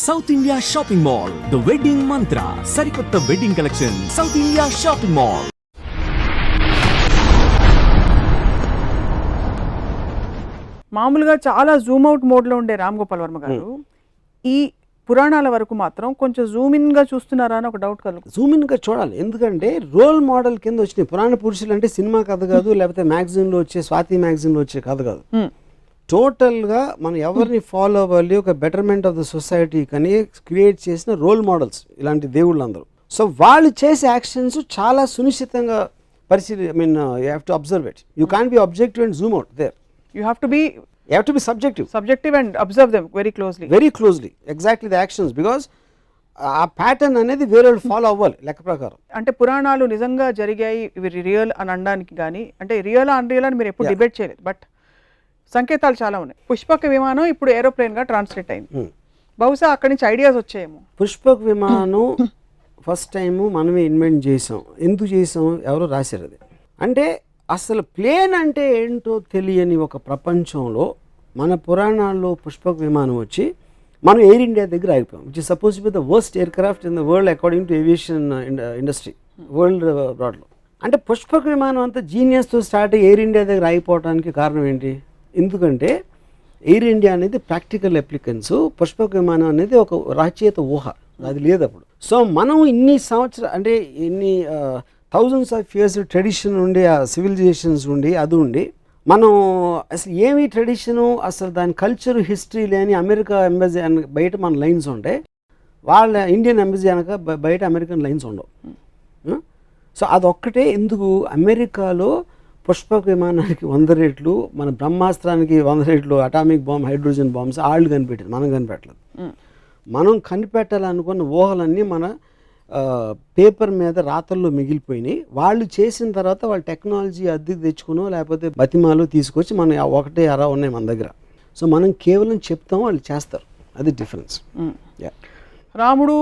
South India shopping mall, the wedding మంత్ర, సరికొత్త wedding collection, south India shopping mall. మామూలుగా చాలా Zoom out మోడ్లో ఉండే రామ్ గోపాల్ వర్మ గారు ఈ పురాణాల వరకు మాత్రం కొంచెం జూమ్ ఇన్ గా చూస్తున్నారా అని ఒక డౌట్ కలుగు. జూమ్ ఇన్ గా చూడాలి, ఎందుకంటే రోల్ మోడల్ కింద వచ్చినాయి. పురాణ పురుషులు అంటే సినిమా కథ కాదు, లేకపోతే మ్యాగజైన్లో వచ్చే స్వాతి మ్యాగజైన్లో వచ్చే కథ కాదు. టోటల్గా మనం ఎవరిని ఫాలో అవ్వాలి, ఒక బెటర్మెంట్ ఆఫ్ ద సొసైటీ కానీ క్రియేట్ చేసిన రోల్ మోడల్స్ ఇలాంటి దేవుళ్ళు అందరూ. సో వాళ్ళు చేసే యాక్షన్స్ చాలా సునిశ్చితంగా పరిశీలి, I mean you have to observe it. You can't be objective and zoom out there. You have to be subjective and observe them very closely exactly the actions, because ఆ pattern అనేది వేరే వాళ్ళు follow అవ్వాలి లెక్క ప్రకారం. అంటే పురాణాలు నిజంగా జరిగాయి, ఇవి రియల్ అని అనడానికి కానీ, అంటే రియల్ అన్రియల్ అని మీరు ఎప్పుడు డిబేట్ చేయలేదు, బట్ సంకేతాలు చాలా ఉన్నాయి. పుష్పక విమానం ఇప్పుడు ఏరోప్లేన్ గా ట్రాన్స్లేట్ అయింది. బహుశా అక్కడి నుంచి ఐడియాస్ వచ్చాయేమో. పుష్పక విమానం ఫస్ట్ టైం మనమే ఇన్వెంట్ చేసాం. ఎందుకు చేసాం, ఎవరో రాశారు అది. అంటే అసలు ప్లేన్ అంటే ఏంటో తెలియని ఒక ప్రపంచంలో మన పురాణాల్లో పుష్పక విమానం వచ్చి మనం ఎయిర్ ఇండియా దగ్గర ఆగిపోయాం, which is suppose to be the worst aircraft in the world according to aviation industry world బ్రాడ్లో. అంటే పుష్పక విమానం అంతా జీనియస్తో స్టార్ట్ అయ్యి ఎయిర్ ఇండియా దగ్గర ఆగిపోవడానికి కారణం ఏంటి? ఎందుకంటే ఎయిర్ ఇండియా అనేది ప్రాక్టికల్ అప్లికెన్స్, పుష్పక విమానం అనేది ఒక రచయిత ఊహ, అది లేదు అప్పుడు. సో మనం ఇన్ని సంవత్సరాలు, అంటే ఇన్ని థౌజండ్స్ ఆఫ్ ఇయర్స్ ట్రెడిషన్ ఉండి, ఆ సివిలైజేషన్స్ ఉండి, అది ఉండి మనం అసలు ఏమి ట్రెడిషను, అసలు దాని కల్చర్ హిస్టరీ లేని అమెరికా ఎంబసీ బయట మన లైన్స్ ఉంటాయి, వాళ్ళ ఇండియన్ ఎంబసీ అనక బయట అమెరికన్ లైన్స్ ఉండవు. సో అదొక్కటే ఎందుకు అమెరికాలో పుష్పక విమానానికి 100 రెట్లు, మన బ్రహ్మాస్త్రానికి 100 రెట్లు అటామిక్ బాంబ్, హైడ్రోజన్ బాంబ్స్ వాళ్ళు కనిపెట్టారు, మనం కనిపెట్టలేదు. మనం కనిపెట్టాలనుకున్న ఊహలన్నీ మన పేపర్ మీద రాతల్లో మిగిలిపోయినాయి. వాళ్ళు చేసిన తర్వాత వాళ్ళ టెక్నాలజీ అద్దెకు తెచ్చుకునో లేకపోతే బతిమాలో తీసుకొచ్చి మన ఒకటే అరా ఉన్నాయి మన దగ్గర. సో మనం కేవలం చెప్తాం, వాళ్ళు చేస్తారు, అది డిఫరెన్స్. రాముడు,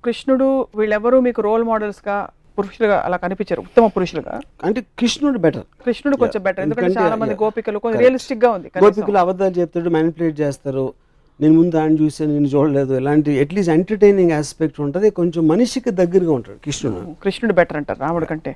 కృష్ణుడు వీళ్ళెవరూ మీకు రోల్ మోడల్స్గా పురుషులుగా అలా కనిపించారు, ఉత్తమ పురుషులుగా. అంటే కృష్ణుడు కొంచెం బెటర్, ఎందుకంటే చాలా మంది గోపికలు కొంచెం రియలిస్టిక్ గా ఉంది. గోపికలు అబద్ధాలు చెప్తాడు, మ్యానిపులేట్ చేస్తారు, నేను ముందు ఆయన చూసాను నేను చూడలేదు, ఇలాంటి అట్లీస్ట్ ఎంటర్టైనింగ్ ఆస్పెక్ట్ ఉంటుంది, కొంచెం మనిషికి దగ్గరగా ఉంటాడు కృష్ణుడు బెటర్ అంటారు రాముడు కంటే.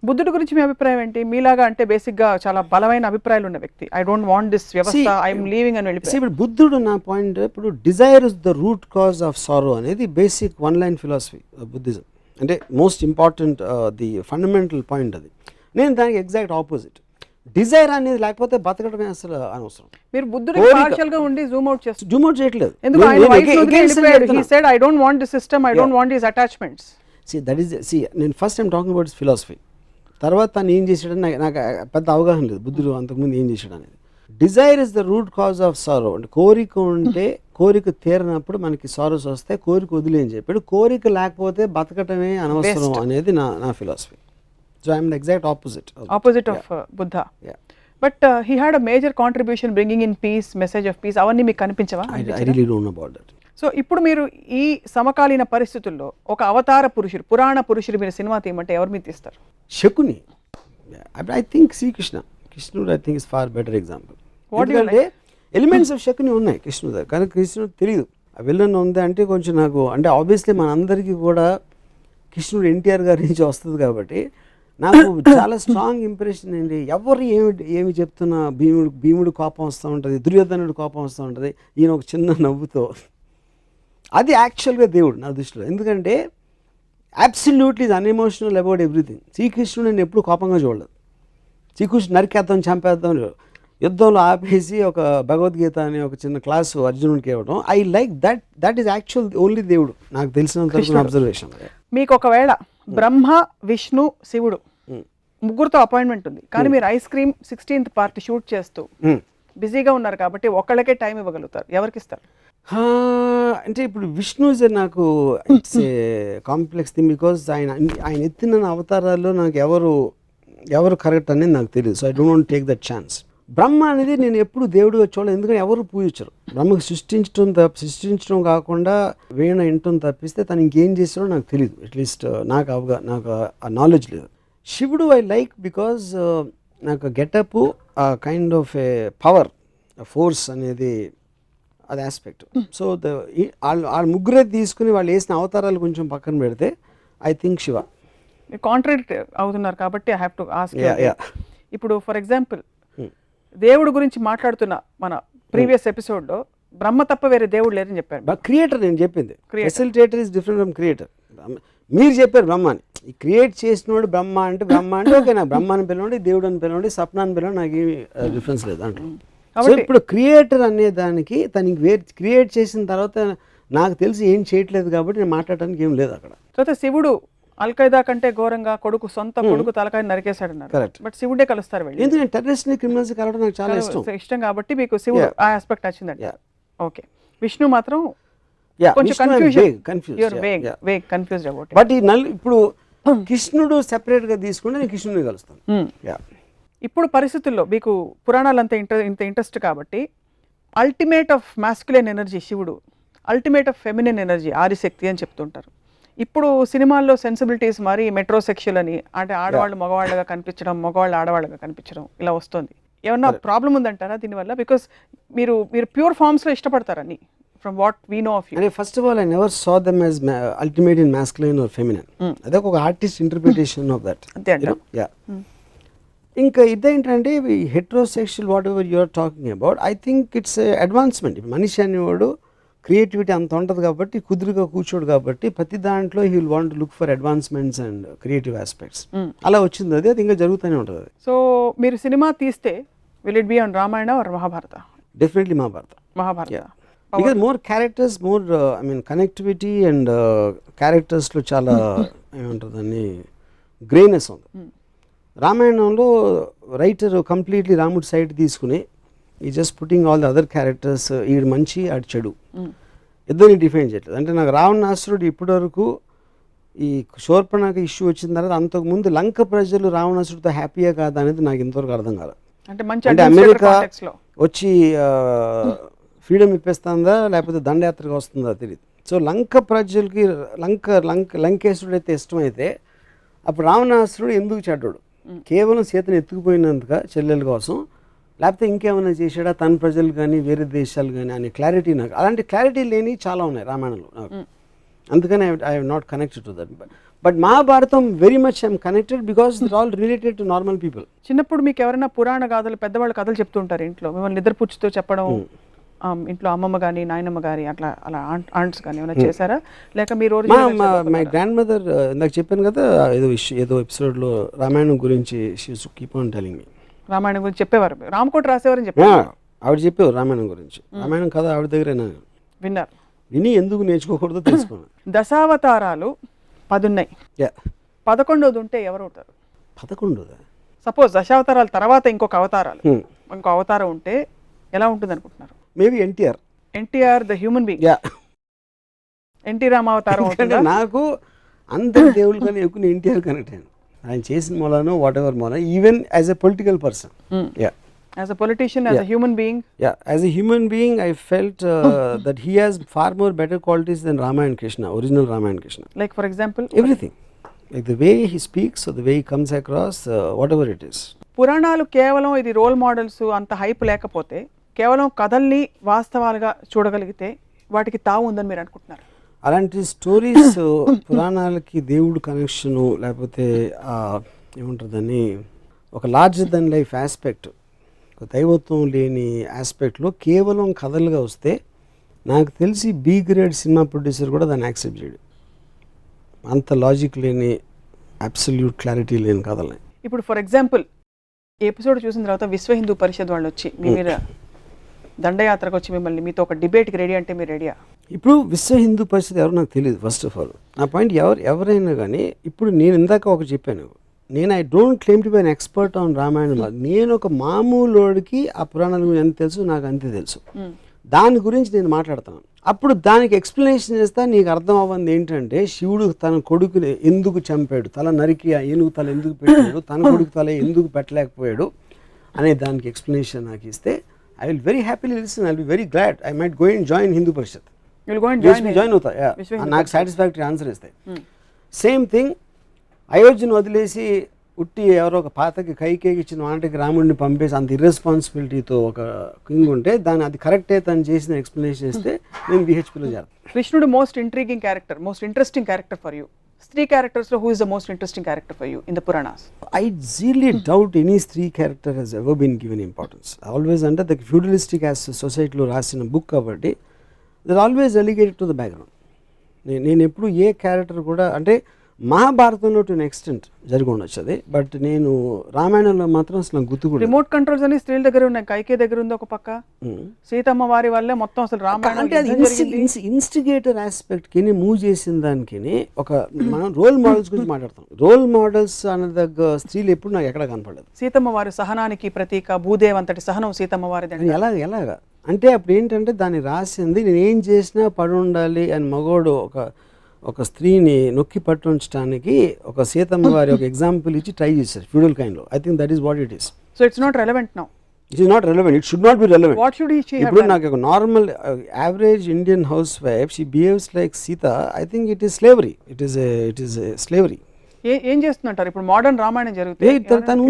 బుద్ధుడి గురించి మీ అభిప్రాయం ఏంటి? మీలాగా అంటే బేసిక్గా చాలా బలమైన అభిప్రాయాలు ఉన్న వ్యక్తి, ఐ డోంట్ వాంట్ దిస్ వ్యవస్థ, ఐఎమ్ లీవింగ్ అని వెళ్ళిపోయి. ఇప్పుడు బుద్ధుడు, నా పాయింట్, ఇప్పుడు desire is the root cause of sorrow అనేది basic one line philosophy Buddhism, అంటే most important the fundamental point అది. నేను దానికి ఎగ్జాక్ట్ ఆపోజిట్. డిజైర్ అనేది లేకపోతే బతకడమే అసలు అనవసరం. మీరు బుద్ధుడికి పార్షియల్ గా ఉండి జూమ్ అవుట్ చేయట్లేదు. ఎందుకు ఆయన వైఫ్ ని వెళ్ళిపోయాడు, he said I don't want this system, I don't want this attachments. నేను first time talking about philosophy. తర్వాత తను ఏం చేశాడని నాకు పెద్ద అవగాహన లేదు బుద్ధుడు అంతకుముందు ఏం చేశాడు అనేది. Dzire is the root cause of సారో, అంటే కోరిక ఉంటే కోరిక తీరినప్పుడు మనకి సారోస్ వస్తాయి, కోరిక వదిలే అని చెప్పాడు. కోరిక లేకపోతే బతకటమే అనవసరం అనేది నా philosophy. So I am the exact opposite of Buddha. Yeah. But he had a major contribution bringing in peace, message of peace. అవ్వన్నీ మీకు కనిపించవా? I really don't know about that. So ఇప్పుడు మీరు ఈ సమకాలీన పరిస్థితుల్లో ఒక అవతార పురుషుడు, పురాణ పురుషుడు మీరు సినిమా తీయమంటే ఎవరు మీరు తీస్తారు? శకుని. I think కృష్ణుడు I think is far better example. ఎందుకంటే ఎలిమెంట్స్ ఆఫ్ శకుని ఉన్నాయి కృష్ణుడు దగ్గర, కానీ కృష్ణుడు తెలియదు ఆ విలన్ ఉంది అంటే కొంచెం నాకు, అంటే ఆబ్వియస్లీ మనందరికీ కూడా కృష్ణుడు ఎన్టీఆర్ గారి నుంచి వస్తుంది కాబట్టి నాకు చాలా స్ట్రాంగ్ ఇంప్రెషన్ అండి. ఎవరు ఏమి చెప్తున్నా భీముడు కోపం వస్తూ ఉంటుంది, దుర్యోధనుడు కోపం వస్తూ ఉంటుంది, ఈయన ఒక చిన్న నవ్వుతో, అది యాక్చువల్గా దేవుడు నా దృష్టిలో. ఎందుకంటే అబ్సల్యూట్లీ ఈజ్ అన్ఎమోషనల్ అబౌట్ ఎవ్రీథింగ్. శ్రీకృష్ణుడు నేను ఎప్పుడు కోపంగా చూడలేదు. శ్రీకృష్ణుడు నరికేద్దాం, చంపేద్దాం, యుద్ధంలో ఆపేసి ఒక భగవద్గీత అనే ఒక చిన్న క్లాసు అర్జునుడికి ఇవ్వడం, I like that is actual only దేవుడు నాకు తెలిసినంత అబ్జర్వేషన్. మీకు ఒకవేళ బ్రహ్మ, విష్ణు, శివుడు ముగ్గురుతో అపాయింట్మెంట్ ఉంది, కానీ మీరు ice cream 16th part shoot చేస్తూ బిజీగా ఉన్నారు కాబట్టి ఒకళ్ళకే టైం ఇవ్వగలుగుతారు, ఎవరికి ఇస్తారు? అంటే ఇప్పుడు విష్ణు ఇస్ నాకు it's a complex thing, because ఆయన ఎత్తిన అవతారాల్లో నాకు ఎవరు కరెక్ట్ అనేది నాకు తెలియదు. So I don't want take that chance. Brahma అనేది నేను ఎప్పుడు దేవుడిగా చూడలేదు, ఎందుకంటే ఎవరు పూజించరు. బ్రహ్మకు సృష్టించడం కాకుండా వీణ వినటం తప్పిస్తే తను ఇంకేం చేస్తాడో నాకు తెలియదు, అట్లీస్ట్ నాకు ఆ నాలెడ్జ్ లేదు. శివుడు ఐ లైక్ బికాజ్ నాకు getup kind of A power, force అనేది అది ఆస్పెక్ట్. సో వాళ్ళ ముగ్గురే తీసుకుని వాళ్ళు వేసిన అవతారాలు కొంచెం పక్కన పెడితే ఐ థింక్ శివ. కాంట్రాడిక్ట్ అవుతున్నారు కాబట్టి I have to ask. Yeah. ఇప్పుడు ఫర్ ఎగ్జాంపుల్ దేవుడి గురించి మాట్లాడుతున్న మన ప్రీవియస్ ఎపిసోడ్లో బ్రహ్మ తప్ప వేరే దేవుడు లేరని చెప్పారు. క్రియేటర్ నేను చెప్పింది, facilitator is different from creator. మీరు చెప్పారు బ్రహ్మని, క్రియేట్ చేసినోడు బ్రహ్మ అంటే ఓకే, నాకు బ్రహ్మ అని పిలవండి, దేవుడు అని పిలవండి, సప్న అని పిలవండి, నాకు ఏమి డిఫరెన్స్ లేదు అంటే. సో ఇప్పుడు క్రియేటర్ అనే దానికి తనకి క్రియేట్ చేసిన తర్వాత నాకు తెలిసి ఏం చేయట్లేదు కాబట్టి నేను మాట్లాడడానికి ఏం లేదు అక్కడ. తర్వాత శివుడు అల్ఖైదా కంటే ఘోరంగా సొంత కొడుకు తలకాయ నరికేశాడు అన్నారు. కరెక్ట్. బట్ శివుడే కలుస్తారు వెళ్ళి. ఎందుకంటే టెర్రరిస్ట్ ని క్రిమినల్స్ కలవడం నాకు చాలా ఇష్టం కాబట్టి మీకు శివుడు ఆ ఆస్పెక్ట్ నచ్చిందండి. ఓకే. విష్ణు మాత్రం కొంచెం కన్ఫ్యూజ్ అబౌట్. బట్ ఇప్పుడు కృష్ణుడు సెపరేట్ గా తీసుకుంటే నేను కృష్ణుడిని కలుస్తాను. ఇప్పుడు పరిస్థితుల్లో మీకు పురాణాలు అంత ఇంట్రెస్ట్ కాబట్టి అల్టిమేట్ ఆఫ్ మాస్కులైన్ ఎనర్జీ శివుడు, ultimate of feminine energy Adishakti అని చెప్తుంటారు. ఇప్పుడు సినిమాల్లో సెన్సిబిలిటీస్ మరి మెట్రోసెక్షువల్ అని, అంటే ఆడవాళ్ళు మగవాళ్ళగా కనిపించడం, మగవాళ్ళు ఆడవాళ్ళగా కనిపించడం ఇలా వస్తుంది. ఏమన్నా ప్రాబ్లం ఉందంటారా దీనివల్ల? బికాస్ మీరు ప్యూర్ ఫార్మ్స్లో ఇష్టపడతారని from what we know of you. First of all I never saw them as ultimate in masculine or feminine. అదే ఒక ఆర్టిస్ట్ ఇంటర్ప్రిటేషన్ ఆఫ్ దట్. ఇంకా ఇదేంటంటే heterosexual whatever you're talking about, I think it's advancement. మనిషి అనేవాడు creativity అంత ఉంటుంది కాబట్టి, కుదురుగా కూర్చోడు కాబట్టి ప్రతి దాంట్లో he will want look for advancements and creative aspects. అలా వచ్చింది అది ఇంకా జరుగుతూనే ఉంటుంది. సో మీరు సినిమా తీస్తే will it be on Ramayana or Mahabharata? Definitely Mahabharata. Because more characters, more I mean connectivity and క్యారెక్టర్స్లో చాలా ఏమంటుందని గ్రేనెస్ ఉంది. రామాయణంలో రైటర్ కంప్లీట్లీ రాముడి సైడ్ తీసుకుని ఈ just putting all the other characters, ఈడు మంచి ఆడు చెడు ఇద్దరిని డిఫైన్ చేయట్లేదు. అంటే నాకు రావణాసురుడు ఇప్పటి వరకు ఈ శూర్పణఖ ఇష్యూ వచ్చిన తర్వాత అంతకుముందు లంక ప్రజలు రావణాసురుడితో హ్యాపీయా కాదా అనేది నాకు ఇంతవరకు అర్థం కాలేదు. అంటే అమెరికా వచ్చి ఫ్రీడమ్ ఇప్పేస్తుందా లేకపోతే దండయాత్రగా వస్తుందా తెలియదు. సో లంక ప్రజలకి లంకేశ్వరుడు అయితే ఇష్టమైతే అప్పుడు రావణాసురుడు ఎందుకు చెడ్డాడు? కేవలం సీతను ఎత్తుకుపోయినందుక చెల్లెల కోసం, లేకపోతే ఇంకేమైనా చేశాడా తన ప్రజలు కానీ వేరే దేశాలు కానీ అనే క్లారిటీ నాకు, అలాంటి క్లారిటీ లేని చాలా ఉన్నాయి రామాయణంలో నాకు. అందుకని I have not connected to that. But Mahabharatam very much I'm connected because it all related to normal people. చిన్నప్పుడు మీకు ఎవరైనా పురాణ గాథలు, పెద్దవాళ్ళు కథలు చెప్తుంటారు ఇంట్లో, మిమ్మల్ని నిద్రపుచ్చుతో చెప్పడం, ఇంట్లో అమ్మమ్మ కానీ నాయనమ్మ గారి అలా ఆంట్స్ కానీ ఏమైనా చేశారా? లేక మీరు మై గ్రాండ్ మదర్ ఇందాక చెప్పాను కదా ఏదో ఎపిసోడ్లో రామాయణం గురించి she used to keep on telling me. Ramayanam గురించి చెప్పేవారు, రామకోట రాసేవారని చెప్పారు. ఆవిడ చెప్పేవారు రామాయణం గురించి. రామాయణం కథ ఆవిడ దగ్గర విన్నారు, విని ఎందుకు నేర్చుకోకూడదో తెలుసుకున్నాను. దశావతారాలు 10 ఉన్నాయి, 11వ ఉంటే ఎవరు అవుతారు? 11వ సపోజ్ దశావతారాల తర్వాత ఇంకో అవతారం ఉంటే ఎలా ఉంటుంది అనుకుంటున్నారు? Maybe NTR the human being. NT రామావతారం. నాకు అందరి దేవుళ్ళు కానీ ఎక్కువ ఎన్టీఆర్ కనెక్ట్ అయ్యాను. ఆయన చేసిన మూలానో వాట్ ఎవర్ మూల, even as a political person, as a politician, as a human being, as a human being I felt that he has far more better qualities than Ramayana Krishna, original Ramayana Krishna. Like for example everything, like the way he speaks, the way he comes across, whatever it is. పురాణాలు కేవలం ఇది role models అంత hype లేకపోతే, కేవలం కథల్ని వాస్తవాలుగా చూడగలిగితే వాటికి తావు ఉందని మీరు అనుకుంటున్నారు? అలాంటి స్టోరీస్ పురాణాలకి దేవుడు కనెక్షను, లేకపోతే ఏముంటుందని ఒక లార్జర్ దెన్ లైఫ్ ఆస్పెక్ట్, ఒక దైవత్వం లేని ఆస్పెక్ట్లో కేవలం కథలుగా వస్తే నాకు తెలిసి బి గ్రేడ్ సినిమా ప్రొడ్యూసర్ కూడా దాన్ని యాక్సెప్ట్ చేయడు. అంత లాజిక్ లేని, అబ్సల్యూట్ క్లారిటీ లేని కథలని. ఇప్పుడు ఫర్ ఎగ్జాంపుల్ ఈ ఎపిసోడ్ చూసిన తర్వాత విశ్వ హిందూ పరిషత్ వాళ్ళు వచ్చి మీ మీద దండయాత్రకు వచ్చి మిమ్మల్ని మీతో ఒక డిబేట్కి రెడీ అంటే మీరు రెడీయా? ఇప్పుడు విశ్వ హిందూ పరిషత్ ఎవరు నాకు తెలియదు. ఫస్ట్ ఆఫ్ ఆల్ నా పాయింట్, ఎవరైనా కానీ ఇప్పుడు నేను ఇందాక ఒక చెప్పాను, నేను I don't claim to be an expert on Ramayanam. నేను ఒక మామూలుడికి ఆ పురాణాల గురించి ఎంత తెలుసు నాకు అంతే తెలుసు. దాని గురించి నేను మాట్లాడుతున్నాను. అప్పుడు దానికి ఎక్స్ప్లెనేషన్ చేస్తా. నీకు అర్థం అవ్వంది ఏంటంటే శివుడు తన కొడుకుని ఎందుకు చంపాడు, తల నరికి ఏనుగు తల ఎందుకు పెట్టాడు, తన కొడుకు తల ఎందుకు పెట్టలేకపోయాడు అనే దానికి ఎక్స్ప్లెనేషన్ నాకు ఇస్తే I will very happily listen. I will be very glad. I might go and join Hindu Parishad. You will go and join అవుతా. నాకు సాటిస్ఫాక్టరీ ఆన్సర్ ఇస్తాయి. సేమ్ థింగ్ అయోధ్యను వదిలేసి ఉట్టి ఎవరో ఒక పాతకి కైకేకి ఇచ్చిన వాటికి రాముడిని పంపేసి అంత ఇర్రెస్పాన్సిబిలిటీతో ఒక కింగ్ ఉంటే దాన్ని అది కరెక్టే తను చేసిన ఎక్స్ప్లెనేషన్ ఇస్తే నేను విహెచ్పిలో చేస్తాను. కృష్ణుడు most intriguing character, most interesting character for you. 3 characters లో who is the most interesting character for you in the Puranas? I really doubt any stree character has ever been given importance. Always under the feudalistic as society లో రాసిన book కాబట్టి they're always relegated to the background. నేను ఎప్పుడు ఏ character కూడా అంటే మహాభారతంలో to extent జరిగి ఉండొచ్చు అది, బట్ నేను రామాయణంలో మాత్రం అసలు నాకు గుర్తు కూడా. రిమోట్ కంట్రోల్స్ అని స్త్రీల దగ్గర ఉన్నాయి, కైకే దగ్గర ఉంది ఒక పక్క, సీతమ్మ వారి వల్లే మొత్తం అసలు రామాయణం అంటే అది ఇన్స్టిగేటర్ ఆస్పెక్ట్ కి మూవ్ చేసిన దానికి ఒక మనం రోల్ మోడల్స్ గురించి మాట్లాడతాం. రోల్ మోడల్స్ అనే దగ్గర స్త్రీలు ఎప్పుడు నాకు ఎక్కడ కనపడలేదు. సీతమ్మ వారి సహనానికి ప్రతీక, భూదేవ్ అంతటి సహనం సీతమ్మ వారిది. ఎలాగా అంటే అప్పుడు ఏంటంటే దాన్ని రాసింది నేను ఏం చేసినా పడి ఉండాలి అని మగోడు ఒక స్త్రీని నొక్కి పట్టించడానికి ఒక సీతమ్మ వారి ఒక ఎగ్జాంపుల్ ఇచ్చి ట్రై చేశారు ఫ్యూడల్ కైండ్లో. I think that is what it is. So it's not relevant now. It is not relevant. It should not be relevant. What should he have ఇప్పుడు నాకు ఒక normal average Indian housewife she behaves like Sita. I think it is slavery. It is slavery. ఏం చేస్తుంటారు ఇప్పుడు modern Ramayanam జరుగుతుంది, తను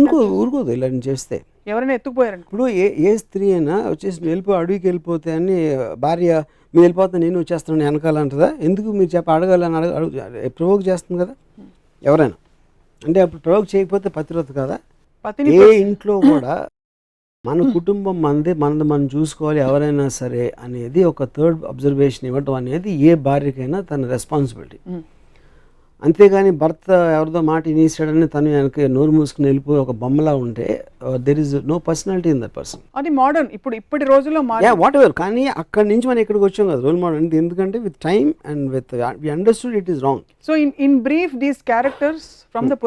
ఊరుకోదు ఇలా చేస్తే. ఎవరైనా ఎత్తుకుపోయారు ఇప్పుడు ఏ స్త్రీ అయినా వచ్చేసి వెళ్ళిపోయి అడవికి వెళ్ళిపోతే అని భార్య మీరు వెళ్ళిపోతే నేను వచ్చేస్తాను వెనకాలంటదా? ఎందుకు మీరు అడగాలని ప్రవోక్ చేస్తుంది కదా ఎవరైనా. అంటే అప్పుడు ప్రవోక్ చేయకపోతే పతివ్రత కదా. ఏ ఇంట్లో కూడా మన కుటుంబం మనది మనం చూసుకోవాలి ఎవరైనా సరే అనేది ఒక థర్డ్ అబ్జర్వేషన్ ఇవ్వటం అనేది ఏ భార్యకైనా తన రెస్పాన్సిబిలిటీ. అంతేగాని భర్త ఎవరిదో మాట ఇనేసాడని తను వెనక నోరు మూసుకుని వెళ్ళిపోయి ఒక బొమ్మలా ఉంటే there is no personality in that person. అది మోడర్న్ ఇప్పటి రోజుల్లో వాట్ ఎవర్. కానీ అక్కడి నుంచి మనం ఇక్కడికి వచ్చాం కదా రోల్ మోడల్ అంటే. ఎందుకంటే with time and with we understood it is wrong. So in brief these characters from the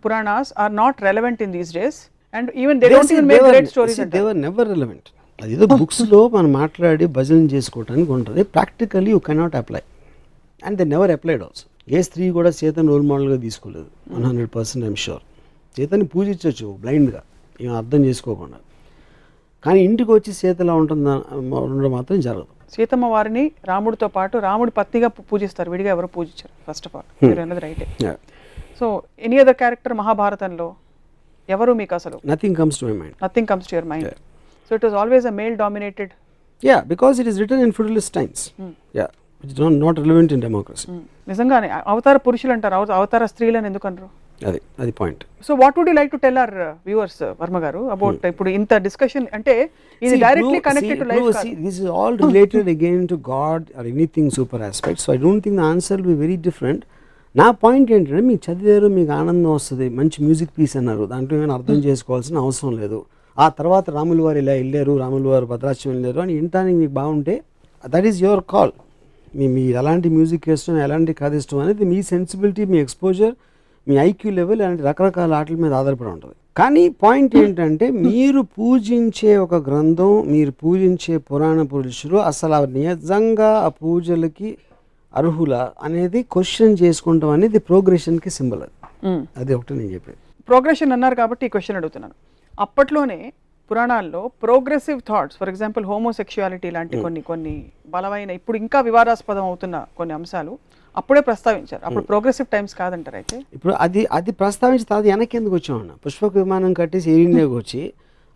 Puranas are not relevant in these days, and even they don't even make great stories. They were never relevant. అదేదో books లో మనం మాట్లాడి భజన చేసుకోవడానికి ఉంటుంది. Practically you cannot apply and they never applied also. ఏ స్త్రీ కూడా సీతను రోల్ మోడల్గా తీసుకోలేదు. 100% ఐఎమ్ షూర్. సీతని పూజించవచ్చు బ్లైండ్గా ఏం అర్థం చేసుకోకుండా. కానీ ఇంటికి వచ్చి సీతలా ఉండడం మాత్రం జరగదు. సీతమ్మ వారిని రాముడితో పాటు రాముడి పత్నిగా పూజిస్తారు, విడిగా ఎవరు పూజించారు. ఫస్ట్ ఆఫ్ ఆల్ మీరు అన్నది రైటే. సో ఎనీ అదర్ క్యారెక్టర్ మహాభారతంలో ఎవరు మీకు అసలు? Nothing comes to my mind. Nothing comes to your mind. So it was always a male dominated. Yeah, because it is written in feudalist times. Yeah. Which is not relevant in democracy. నిజంగానే అవతార పురుషులు అంటారు, అవతార స్త్రీలను ఎందుకు అనరు? అది point. So what would you like to tell our viewers Varma గారు అబౌట్ ఇప్పుడు ఇంత డిస్కషన్ అంటే ఇది డైరెక్ట్లీ కనెక్టెడ్ టు లైఫ్ కాదు. This is all related again to God or anything super aspect. So I don't think the answer will be very different. నా point ఏంటంటే మీకు చదివారు, మీకు ఆనందం వస్తుంది, మంచి మ్యూజిక్ పీస్ అన్నారు, దాంట్లో ఏమైనా అర్థం చేసుకోవాల్సిన అవసరం లేదు. ఆ తర్వాత రాములు వారు ఇలా వెళ్ళారు, రాములు వారు భద్రాచలం వెళ్ళారు అని వినటానికి మీకు బాగుంటే దట్ ఈస్ యువర్ కాల్. మీ ఎలాంటి మ్యూజిక్ ఇష్టం, ఎలాంటి కథ ఇష్టం అనేది మీ సెన్సిబిలిటీ, మీ ఎక్స్పోజర్, మీ ఐక్యూ లెవెల్ అలాంటి రకరకాల ఆటల మీద ఆధారపడి ఉంటుంది. కానీ పాయింట్ ఏంటంటే మీరు పూజించే ఒక గ్రంథం, మీరు పూజించే పురాణ పురుషులు అసలు నిజంగా ఆ పూజలకి అర్హుల అనేది క్వశ్చన్ చేసుకుంటాం అనేది ప్రోగ్రెషన్కి సింబల్. అది ఒకటి నేను చెప్పేది. ప్రోగ్రెషన్ అన్నారు కాబట్టి ఈ క్వశ్చన్ అడుగుతున్నాను. అప్పట్లోనే పురాణాల్లో progressive thoughts, for example homosexuality లాంటి కొన్ని బలమైన ఇప్పుడు ఇంకా వివాదాస్పదం అవుతున్న కొన్ని అంశాలు అప్పుడే ప్రస్తావించారు. అప్పుడు ప్రోగ్రెసివ్ టైమ్స్ కాదంటారు. అయితే ఇప్పుడు అది ప్రస్తావించి తర్వాత వెనక్కి ఎందుకు వచ్చామన్నా? పుష్పక విమానం కట్టేసి ఎయిర్ ఇండియాకి వచ్చి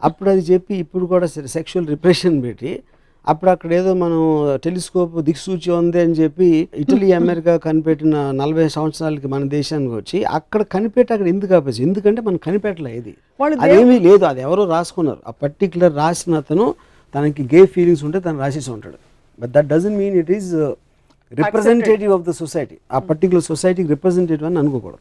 అప్పుడు అది చెప్పి ఇప్పుడు కూడా సెక్షువల్ రిప్రెషన్ పెట్టి అప్పుడు అక్కడ ఏదో మనం టెలిస్కోప్ దిక్సూచి ఉంది అని చెప్పి ఇటలీ అమెరికా కనిపెట్టిన 40 సంవత్సరాలకి మన దేశానికి వచ్చి అక్కడ కనిపెట్టి అక్కడ ఎందుకు ఆపేసి? ఎందుకంటే మనం కనిపెట్టలే, ఇది అదేమీ లేదు, అది ఎవరో రాసుకున్నారు. ఆ పర్టికులర్ రాసిన అతను తనకి గే ఫీలింగ్స్ ఉంటే తను రాసేసి ఉంటాడు. But that doesn't mean it is representative of the society. ఆ పర్టికులర్ సొసైటీకి రిప్రజెంటేటివ్ అని అనుకోకూడదు.